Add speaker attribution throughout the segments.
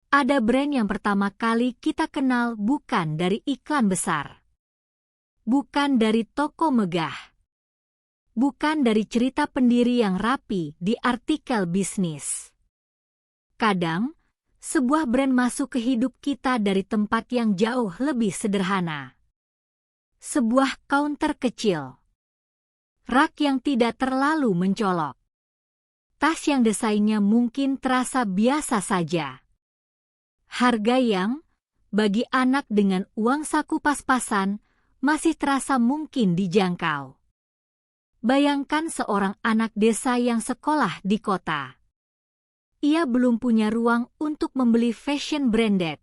Speaker 1: Ada brand yang pertama kali kita kenal bukan dari iklan besar. Bukan dari toko megah. Bukan dari cerita pendiri yang rapi di artikel bisnis. Kadang, sebuah brand masuk ke hidup kita dari tempat yang jauh lebih sederhana. Sebuah counter kecil. Rak yang tidak terlalu mencolok. Tas yang desainnya mungkin terasa biasa saja. Harga yang, bagi anak dengan uang saku pas-pasan, masih terasa mungkin dijangkau. Bayangkan seorang anak desa yang sekolah di kota. Ia belum punya ruang untuk membeli fashion branded.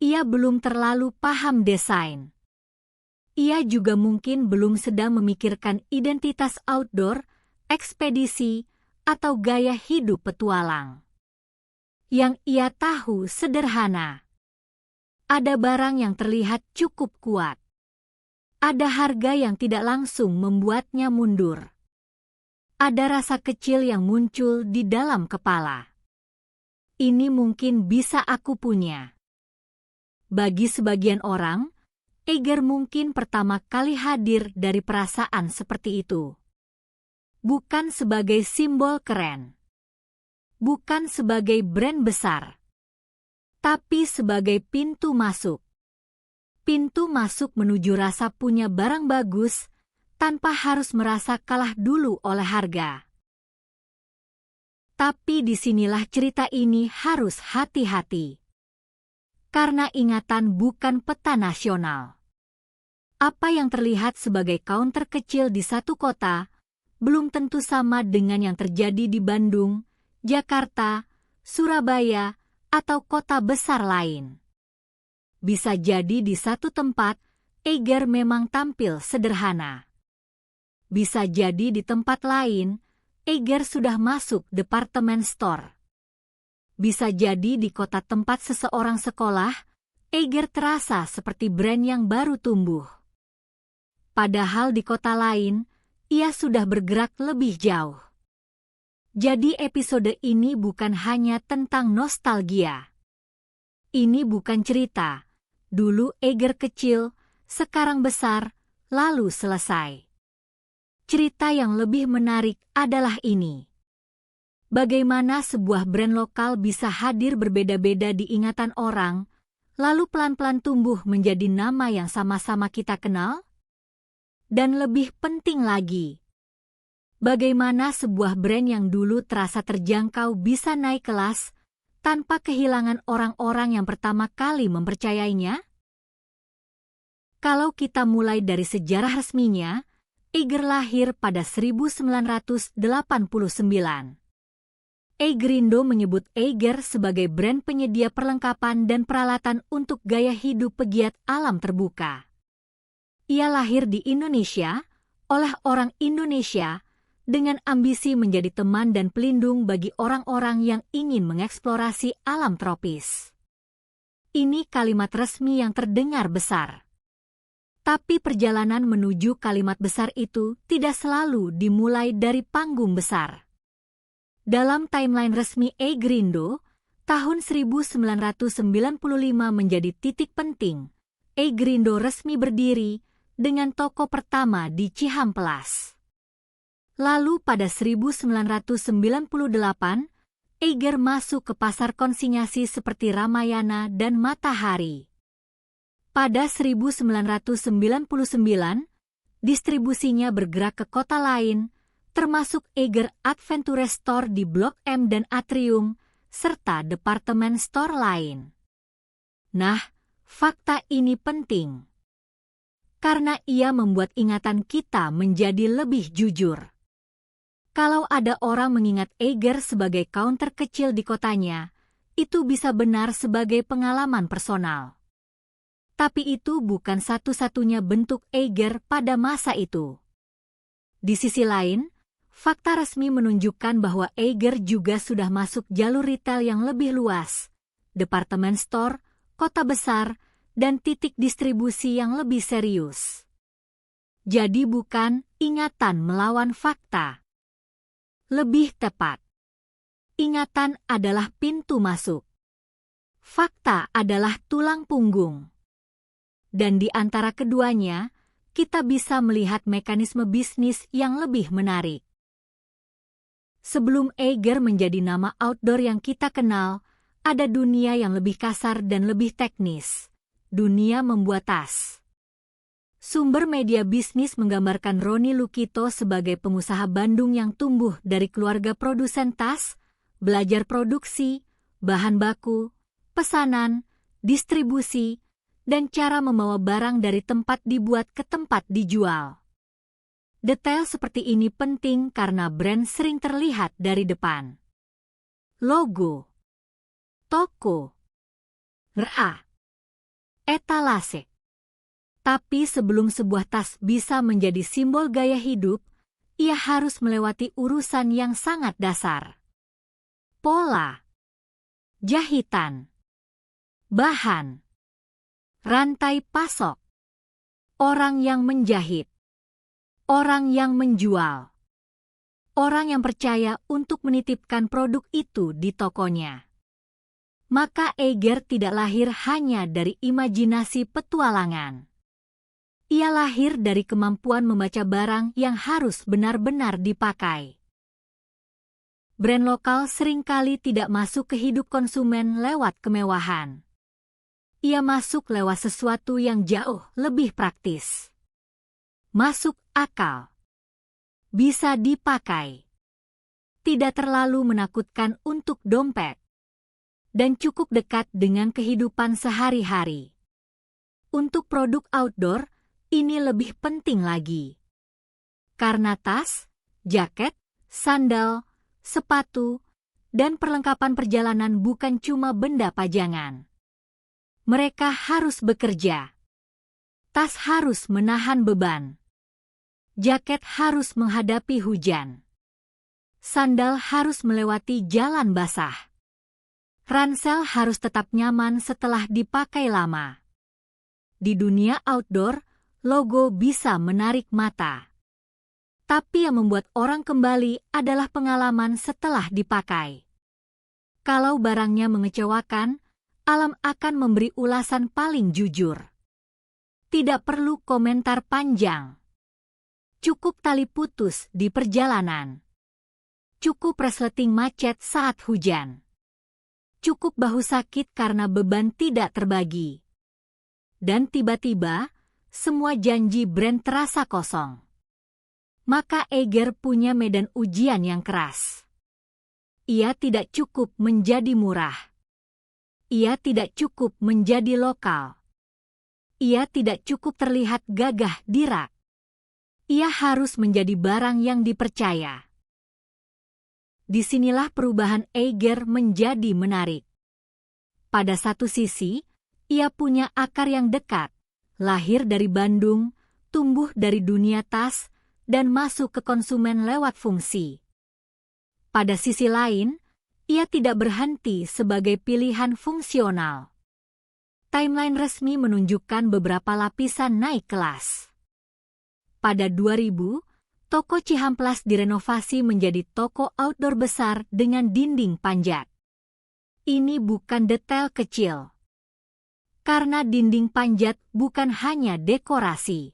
Speaker 1: Ia belum terlalu paham desain. Ia juga mungkin belum sedang memikirkan identitas outdoor, ekspedisi, atau gaya hidup petualang. Yang ia tahu sederhana. Ada barang yang terlihat cukup kuat. Ada harga yang tidak langsung membuatnya mundur. Ada rasa kecil yang muncul di dalam kepala. Ini mungkin bisa aku punya. Bagi sebagian orang, Eiger mungkin pertama kali hadir dari perasaan seperti itu. Bukan sebagai simbol keren. Bukan sebagai brand besar, tapi sebagai pintu masuk. Pintu masuk menuju rasa punya barang bagus, tanpa harus merasa kalah dulu oleh harga. Tapi disinilah cerita ini harus hati-hati. Karena ingatan bukan peta nasional. Apa yang terlihat sebagai counter kecil di satu kota, belum tentu sama dengan yang terjadi di Bandung, Jakarta, Surabaya, atau kota besar lain. Bisa jadi di satu tempat, Eiger memang tampil sederhana. Bisa jadi di tempat lain, Eiger sudah masuk departemen store. Bisa jadi di kota tempat seseorang sekolah, Eiger terasa seperti brand yang baru tumbuh. Padahal di kota lain, ia sudah bergerak lebih jauh. Jadi episode ini bukan hanya tentang nostalgia. Ini bukan cerita, dulu Eiger kecil, sekarang besar, lalu selesai. Cerita yang lebih menarik adalah ini. Bagaimana sebuah brand lokal bisa hadir berbeda-beda di ingatan orang, lalu pelan-pelan tumbuh menjadi nama yang sama-sama kita kenal? Dan lebih penting lagi, bagaimana sebuah brand yang dulu terasa terjangkau bisa naik kelas tanpa kehilangan orang-orang yang pertama kali mempercayainya? Kalau kita mulai dari sejarah resminya, Eiger lahir pada 1989. Eigerindo menyebut Eiger sebagai brand penyedia perlengkapan dan peralatan untuk gaya hidup pegiat alam terbuka. Ia lahir di Indonesia, oleh orang Indonesia, dengan ambisi menjadi teman dan pelindung bagi orang-orang yang ingin mengeksplorasi alam tropis. Ini kalimat resmi yang terdengar besar. Tapi perjalanan menuju kalimat besar itu tidak selalu dimulai dari panggung besar. Dalam timeline resmi Eigerindo, tahun 1995 menjadi titik penting. Eigerindo resmi berdiri dengan toko pertama di Cihampelas. Lalu pada 1998, Eiger masuk ke pasar konsinyasi seperti Ramayana dan Matahari. Pada 1999, distribusinya bergerak ke kota lain, termasuk Eiger Adventure Store di Blok M dan Atrium, serta departemen store lain. Nah, fakta ini penting. Karena ia membuat ingatan kita menjadi lebih jujur. Kalau ada orang mengingat Eiger sebagai counter kecil di kotanya, itu bisa benar sebagai pengalaman personal. Tapi itu bukan satu-satunya bentuk Eiger pada masa itu. Di sisi lain, fakta resmi menunjukkan bahwa Eiger juga sudah masuk jalur retail yang lebih luas, departemen store, kota besar, dan titik distribusi yang lebih serius. Jadi bukan ingatan melawan fakta. Lebih tepat, ingatan adalah pintu masuk. Fakta adalah tulang punggung. Dan di antara keduanya, kita bisa melihat mekanisme bisnis yang lebih menarik. Sebelum Eiger menjadi nama outdoor yang kita kenal, ada dunia yang lebih kasar dan lebih teknis. Dunia membuat tas. Sumber media bisnis menggambarkan Roni Lukito sebagai pengusaha Bandung yang tumbuh dari keluarga produsen tas, belajar produksi, bahan baku, pesanan, distribusi, dan cara membawa barang dari tempat dibuat ke tempat dijual. Detail seperti ini penting karena brand sering terlihat dari depan. Logo, toko, RA, etalase. Tapi sebelum sebuah tas bisa menjadi simbol gaya hidup, ia harus melewati urusan yang sangat dasar. Pola, jahitan, bahan, rantai pasok, orang yang menjahit, orang yang menjual, orang yang percaya untuk menitipkan produk itu di tokonya. Maka Eiger tidak lahir hanya dari imajinasi petualangan. Ia lahir dari kemampuan membaca barang yang harus benar-benar dipakai. Brand lokal seringkali tidak masuk ke hidup konsumen lewat kemewahan. Ia masuk lewat sesuatu yang jauh lebih praktis. Masuk akal. Bisa dipakai. Tidak terlalu menakutkan untuk dompet. Dan cukup dekat dengan kehidupan sehari-hari. Untuk produk outdoor, ini lebih penting lagi. Karena tas, jaket, sandal, sepatu, dan perlengkapan perjalanan bukan cuma benda pajangan. Mereka harus bekerja. Tas harus menahan beban. Jaket harus menghadapi hujan. Sandal harus melewati jalan basah. Ransel harus tetap nyaman setelah dipakai lama. Di dunia outdoor, logo bisa menarik mata. Tapi yang membuat orang kembali adalah pengalaman setelah dipakai. Kalau barangnya mengecewakan, alam akan memberi ulasan paling jujur. Tidak perlu komentar panjang. Cukup tali putus di perjalanan. Cukup resleting macet saat hujan. Cukup bahu sakit karena beban tidak terbagi. Dan tiba-tiba, semua janji brand terasa kosong. Maka Eiger punya medan ujian yang keras. Ia tidak cukup menjadi murah. Ia tidak cukup menjadi lokal. Ia tidak cukup terlihat gagah di rak. Ia harus menjadi barang yang dipercaya. Disinilah perubahan Eiger menjadi menarik. Pada satu sisi, ia punya akar yang dekat, lahir dari Bandung, tumbuh dari dunia tas, dan masuk ke konsumen lewat fungsi. Pada sisi lain, ia tidak berhenti sebagai pilihan fungsional. Timeline resmi menunjukkan beberapa lapisan naik kelas. Pada 2000, toko Cihamplas direnovasi menjadi toko outdoor besar dengan dinding panjat. Ini bukan detail kecil. Karena dinding panjat bukan hanya dekorasi.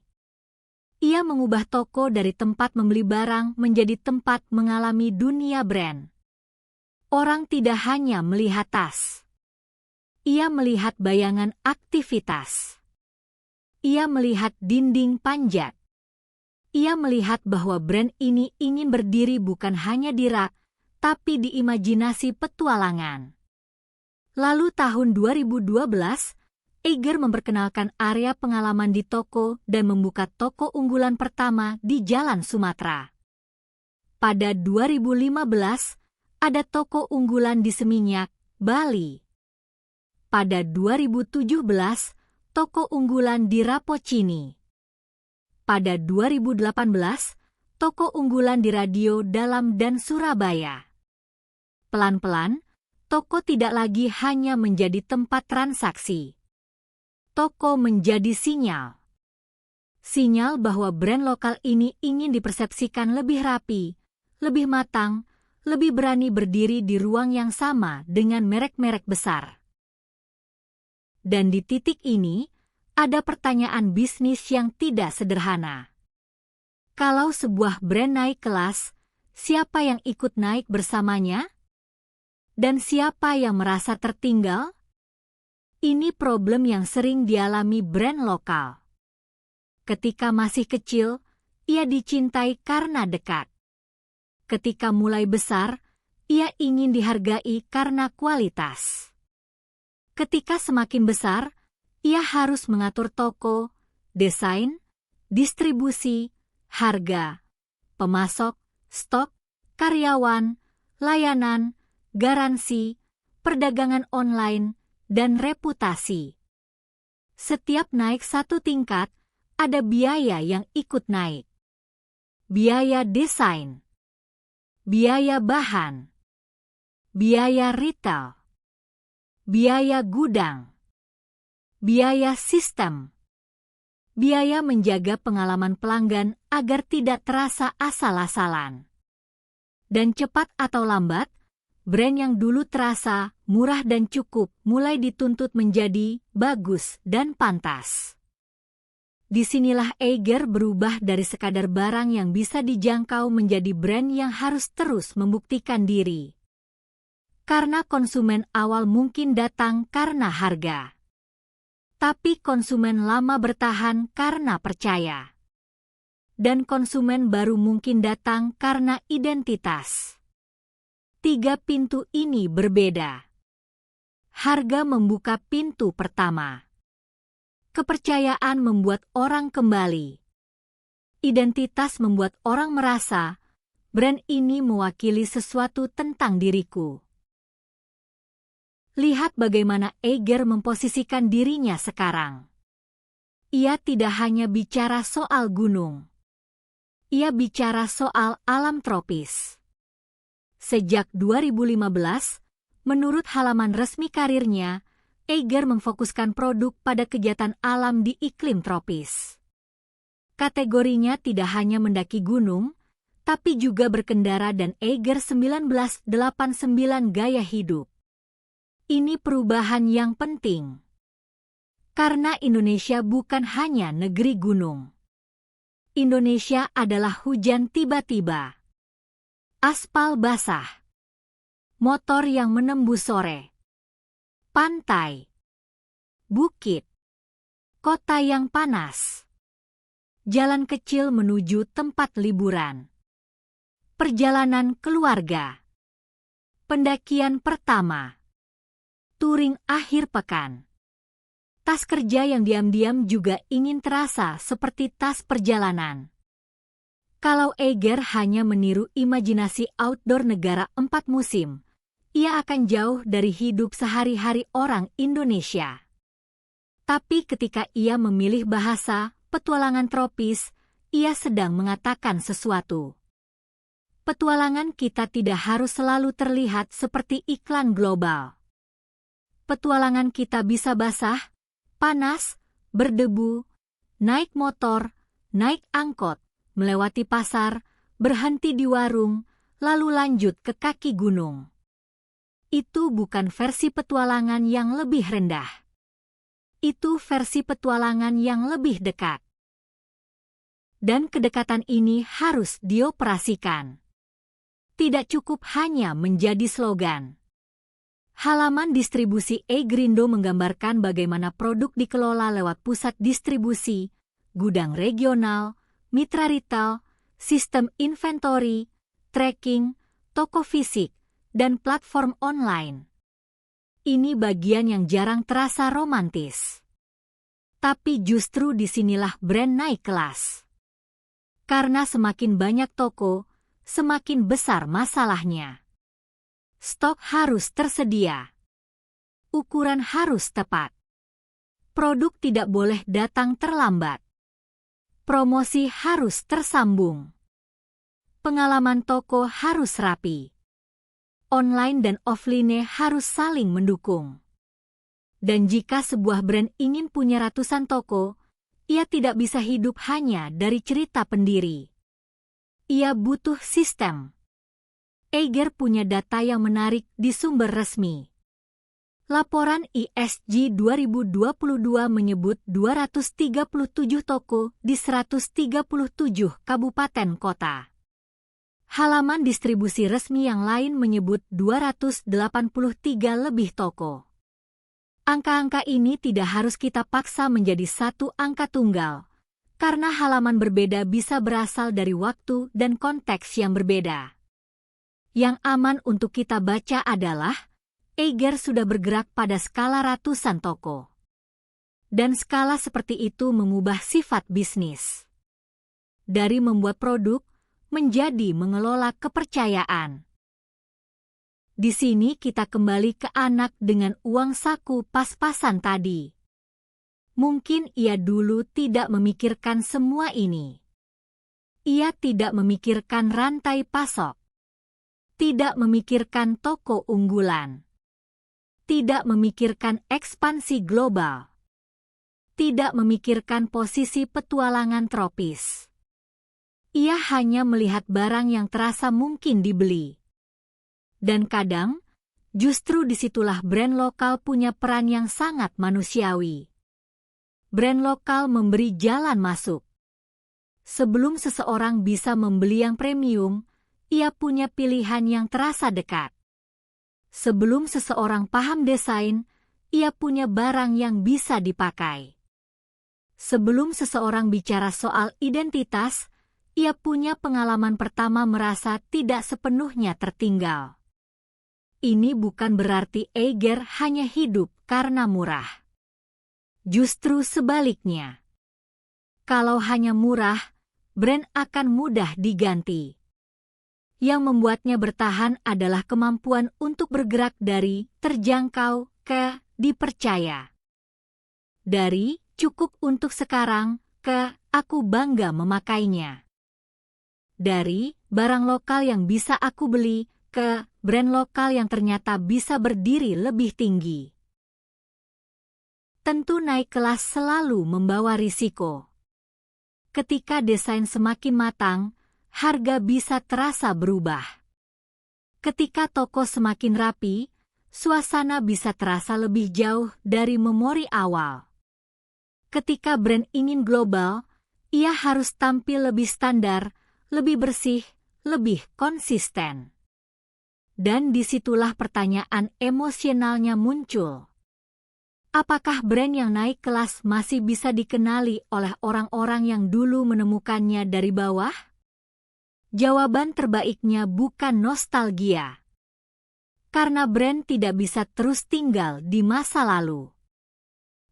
Speaker 1: Ia mengubah toko dari tempat membeli barang menjadi tempat mengalami dunia brand. Orang tidak hanya melihat tas. Ia melihat bayangan aktivitas. Ia melihat dinding panjat. Ia melihat bahwa brand ini ingin berdiri bukan hanya di rak, tapi di imajinasi petualangan. Lalu tahun 2012, Eiger memperkenalkan area pengalaman di toko dan membuka toko unggulan pertama di Jalan Sumatera. Pada 2015, ada toko unggulan di Seminyak, Bali. Pada 2017, toko unggulan di Rapocini. Pada 2018, toko unggulan di Radio Dalam dan Surabaya. Pelan-pelan, toko tidak lagi hanya menjadi tempat transaksi. Toko menjadi sinyal. Sinyal bahwa brand lokal ini ingin dipersepsikan lebih rapi, lebih matang, lebih berani berdiri di ruang yang sama dengan merek-merek besar. Dan di titik ini, ada pertanyaan bisnis yang tidak sederhana. Kalau sebuah brand naik kelas, siapa yang ikut naik bersamanya? Dan siapa yang merasa tertinggal? Ini problem yang sering dialami brand lokal. Ketika masih kecil, ia dicintai karena dekat. Ketika mulai besar, ia ingin dihargai karena kualitas. Ketika semakin besar, ia harus mengatur toko, desain, distribusi, harga, pemasok, stok, karyawan, layanan, garansi, perdagangan online, dan reputasi. Setiap naik satu tingkat, ada biaya yang ikut naik. Biaya desain, biaya bahan, biaya retail, biaya gudang, biaya sistem, biaya menjaga pengalaman pelanggan agar tidak terasa asal-asalan. Dan cepat atau lambat, brand yang dulu terasa murah dan cukup mulai dituntut menjadi bagus dan pantas. Disinilah Eiger berubah dari sekadar barang yang bisa dijangkau menjadi brand yang harus terus membuktikan diri. Karena konsumen awal mungkin datang karena harga. Tapi konsumen lama bertahan karena percaya. Dan konsumen baru mungkin datang karena identitas. 3 pintu ini berbeda. Harga membuka pintu pertama. Kepercayaan membuat orang kembali. Identitas membuat orang merasa, brand ini mewakili sesuatu tentang diriku. Lihat bagaimana Eiger memposisikan dirinya sekarang. Ia tidak hanya bicara soal gunung. Ia bicara soal alam tropis. Sejak 2015, menurut halaman resmi karirnya, Eiger memfokuskan produk pada kegiatan alam di iklim tropis. Kategorinya tidak hanya mendaki gunung, tapi juga berkendara dan Eiger 1989 gaya hidup. Ini perubahan yang penting. Karena Indonesia bukan hanya negeri gunung. Indonesia adalah hujan tiba-tiba. Aspal basah, motor yang menembus sore, pantai, bukit, kota yang panas, jalan kecil menuju tempat liburan, perjalanan keluarga, pendakian pertama, touring akhir pekan, tas kerja yang diam-diam juga ingin terasa seperti tas perjalanan. Kalau Eiger hanya meniru imajinasi outdoor negara 4 musim, ia akan jauh dari hidup sehari-hari orang Indonesia. Tapi ketika ia memilih bahasa petualangan tropis, ia sedang mengatakan sesuatu. Petualangan kita tidak harus selalu terlihat seperti iklan global. Petualangan kita bisa basah, panas, berdebu, naik motor, naik angkot, melewati pasar, berhenti di warung, lalu lanjut ke kaki gunung. Itu bukan versi petualangan yang lebih rendah. Itu versi petualangan yang lebih dekat. Dan kedekatan ini harus dioperasikan. Tidak cukup hanya menjadi slogan. Halaman distribusi Eigerindo menggambarkan bagaimana produk dikelola lewat pusat distribusi, gudang regional, mitra retail, sistem inventory, tracking, toko fisik, dan platform online. Ini bagian yang jarang terasa romantis. Tapi justru disinilah brand naik kelas. Karena semakin banyak toko, semakin besar masalahnya. Stok harus tersedia. Ukuran harus tepat. Produk tidak boleh datang terlambat. Promosi harus tersambung. Pengalaman toko harus rapi. Online dan offline harus saling mendukung. Dan jika sebuah brand ingin punya ratusan toko, ia tidak bisa hidup hanya dari cerita pendiri. Ia butuh sistem. Eiger punya data yang menarik di sumber resmi. Laporan ISG 2022 menyebut 237 toko di 137 kabupaten kota. Halaman distribusi resmi yang lain menyebut 283 lebih toko. Angka-angka ini tidak harus kita paksa menjadi satu angka tunggal, karena halaman berbeda bisa berasal dari waktu dan konteks yang berbeda. Yang aman untuk kita baca adalah Eiger sudah bergerak pada skala ratusan toko. Dan skala seperti itu mengubah sifat bisnis. Dari membuat produk, menjadi mengelola kepercayaan. Di sini kita kembali ke anak dengan uang saku pas-pasan tadi. Mungkin ia dulu tidak memikirkan semua ini. Ia tidak memikirkan rantai pasok. Tidak memikirkan toko unggulan. Tidak memikirkan ekspansi global. Tidak memikirkan posisi petualangan tropis. Ia hanya melihat barang yang terasa mungkin dibeli. Dan kadang, justru disitulah brand lokal punya peran yang sangat manusiawi. Brand lokal memberi jalan masuk. Sebelum seseorang bisa membeli yang premium, ia punya pilihan yang terasa dekat. Sebelum seseorang paham desain, ia punya barang yang bisa dipakai. Sebelum seseorang bicara soal identitas, ia punya pengalaman pertama merasa tidak sepenuhnya tertinggal. Ini bukan berarti Eiger hanya hidup karena murah. Justru sebaliknya. Kalau hanya murah, brand akan mudah diganti. Yang membuatnya bertahan adalah kemampuan untuk bergerak dari terjangkau ke dipercaya. Dari cukup untuk sekarang ke aku bangga memakainya. Dari barang lokal yang bisa aku beli ke brand lokal yang ternyata bisa berdiri lebih tinggi. Tentu naik kelas selalu membawa risiko. Ketika desain semakin matang, harga bisa terasa berubah. Ketika toko semakin rapi, suasana bisa terasa lebih jauh dari memori awal. Ketika brand ingin global, ia harus tampil lebih standar, lebih bersih, lebih konsisten. Dan disitulah pertanyaan emosionalnya muncul. Apakah brand yang naik kelas masih bisa dikenali oleh orang-orang yang dulu menemukannya dari bawah? Jawaban terbaiknya bukan nostalgia. Karena brand tidak bisa terus tinggal di masa lalu.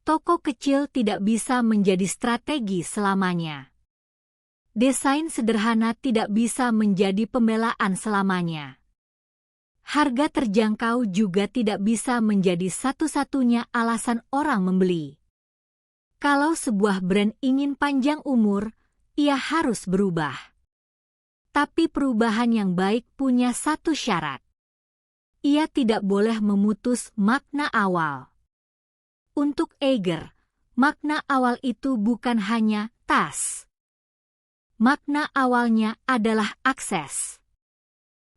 Speaker 1: Toko kecil tidak bisa menjadi strategi selamanya. Desain sederhana tidak bisa menjadi pembelaan selamanya. Harga terjangkau juga tidak bisa menjadi satu-satunya alasan orang membeli. Kalau sebuah brand ingin panjang umur, ia harus berubah. Tapi perubahan yang baik punya satu syarat. Ia tidak boleh memutus makna awal. Untuk Eiger, makna awal itu bukan hanya tas. Makna awalnya adalah akses.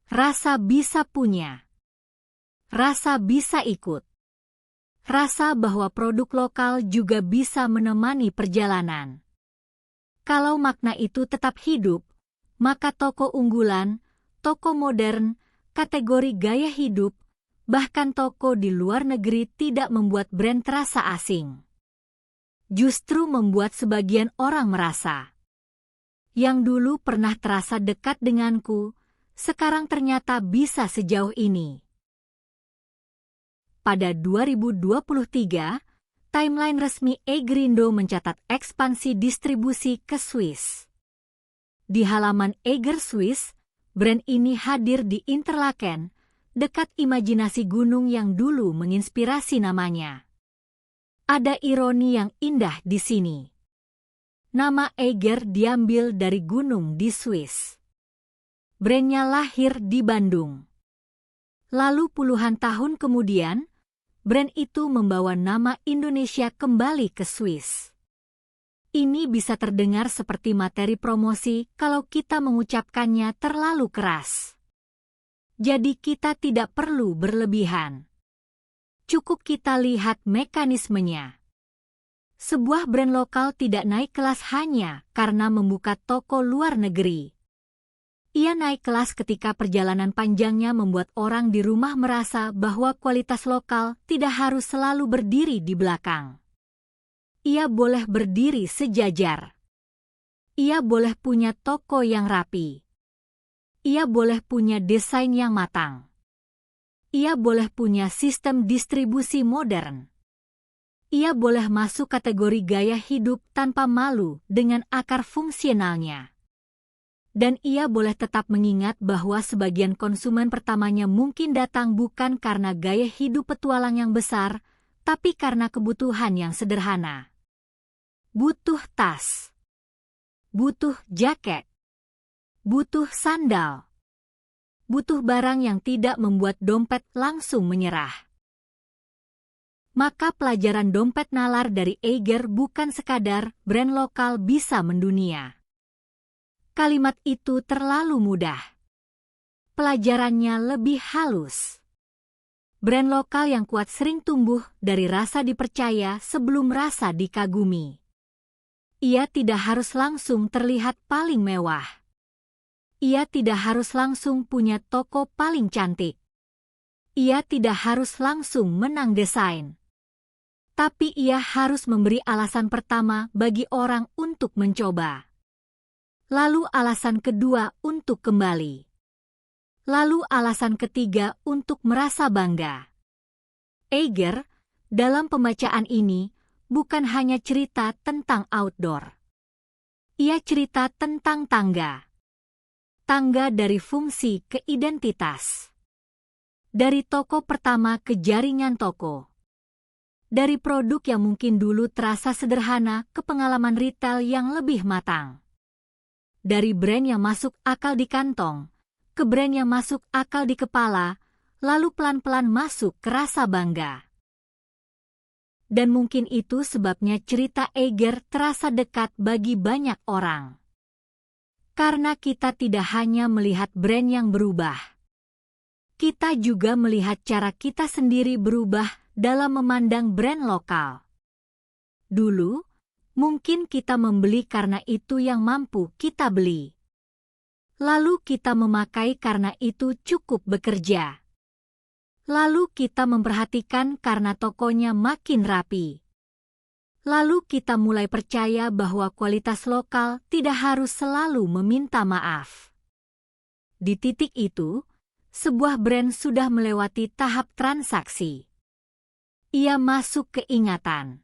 Speaker 1: Rasa bisa punya. Rasa bisa ikut. Rasa bahwa produk lokal juga bisa menemani perjalanan. Kalau makna itu tetap hidup, maka toko unggulan, toko modern, kategori gaya hidup, bahkan toko di luar negeri tidak membuat brand terasa asing. Justru membuat sebagian orang merasa, yang dulu pernah terasa dekat denganku, sekarang ternyata bisa sejauh ini. Pada 2023, timeline resmi Eigerindo mencatat ekspansi distribusi ke Swiss. Di halaman Eiger Swiss, brand ini hadir di Interlaken, dekat imajinasi gunung yang dulu menginspirasi namanya. Ada ironi yang indah di sini. Nama Eiger diambil dari gunung di Swiss. Brandnya lahir di Bandung. Lalu puluhan tahun kemudian, brand itu membawa nama Indonesia kembali ke Swiss. Ini bisa terdengar seperti materi promosi kalau kita mengucapkannya terlalu keras. Jadi kita tidak perlu berlebihan. Cukup kita lihat mekanismenya. Sebuah brand lokal tidak naik kelas hanya karena membuka toko luar negeri. Ia naik kelas ketika perjalanan panjangnya membuat orang di rumah merasa bahwa kualitas lokal tidak harus selalu berdiri di belakang. Ia boleh berdiri sejajar. Ia boleh punya toko yang rapi. Ia boleh punya desain yang matang. Ia boleh punya sistem distribusi modern. Ia boleh masuk kategori gaya hidup tanpa malu dengan akar fungsionalnya. Dan ia boleh tetap mengingat bahwa sebagian konsumen pertamanya mungkin datang bukan karena gaya hidup petualang yang besar, tapi karena kebutuhan yang sederhana. Butuh tas. Butuh jaket. Butuh sandal. Butuh barang yang tidak membuat dompet langsung menyerah. Maka pelajaran dompet nalar dari Eiger bukan sekadar brand lokal bisa mendunia. Kalimat itu terlalu mudah. Pelajarannya lebih halus. Brand lokal yang kuat sering tumbuh dari rasa dipercaya sebelum rasa dikagumi. Ia tidak harus langsung terlihat paling mewah. Ia tidak harus langsung punya toko paling cantik. Ia tidak harus langsung menang desain. Tapi ia harus memberi alasan pertama bagi orang untuk mencoba. Lalu alasan kedua untuk kembali. Lalu alasan ketiga untuk merasa bangga. Eiger, dalam pembacaan ini, bukan hanya cerita tentang outdoor. Ia cerita tentang tangga. Tangga dari fungsi ke identitas. Dari toko pertama ke jaringan toko. Dari produk yang mungkin dulu terasa sederhana ke pengalaman retail yang lebih matang. Dari brand yang masuk akal di kantong, ke brand yang masuk akal di kepala, lalu pelan-pelan masuk ke rasa bangga. Dan mungkin itu sebabnya cerita Eiger terasa dekat bagi banyak orang. Karena kita tidak hanya melihat brand yang berubah. Kita juga melihat cara kita sendiri berubah dalam memandang brand lokal. Dulu, mungkin kita membeli karena itu yang mampu kita beli. Lalu kita memakai karena itu cukup bekerja. Lalu kita memperhatikan karena tokonya makin rapi. Lalu kita mulai percaya bahwa kualitas lokal tidak harus selalu meminta maaf. Di titik itu, sebuah brand sudah melewati tahap transaksi. Ia masuk ke ingatan.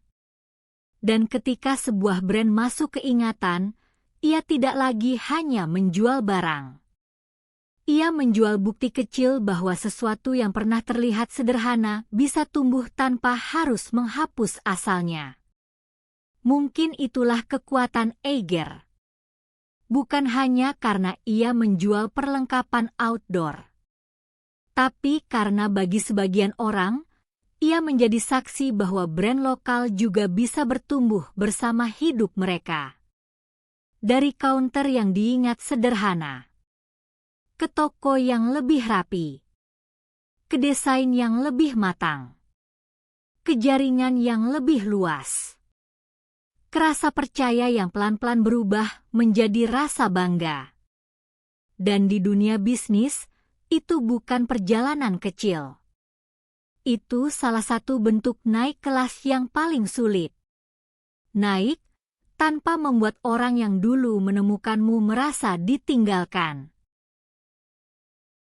Speaker 1: Dan ketika sebuah brand masuk ke ingatan, ia tidak lagi hanya menjual barang. Ia menjual bukti kecil bahwa sesuatu yang pernah terlihat sederhana bisa tumbuh tanpa harus menghapus asalnya. Mungkin itulah kekuatan Eiger. Bukan hanya karena ia menjual perlengkapan outdoor. Tapi karena bagi sebagian orang, ia menjadi saksi bahwa brand lokal juga bisa bertumbuh bersama hidup mereka. Dari counter yang diingat sederhana, ke toko yang lebih rapi, ke desain yang lebih matang, ke jaringan yang lebih luas, ke rasa percaya yang pelan-pelan berubah menjadi rasa bangga. Dan di dunia bisnis, itu bukan perjalanan kecil. Itu salah satu bentuk naik kelas yang paling sulit. Naik tanpa membuat orang yang dulu menemukanmu merasa ditinggalkan.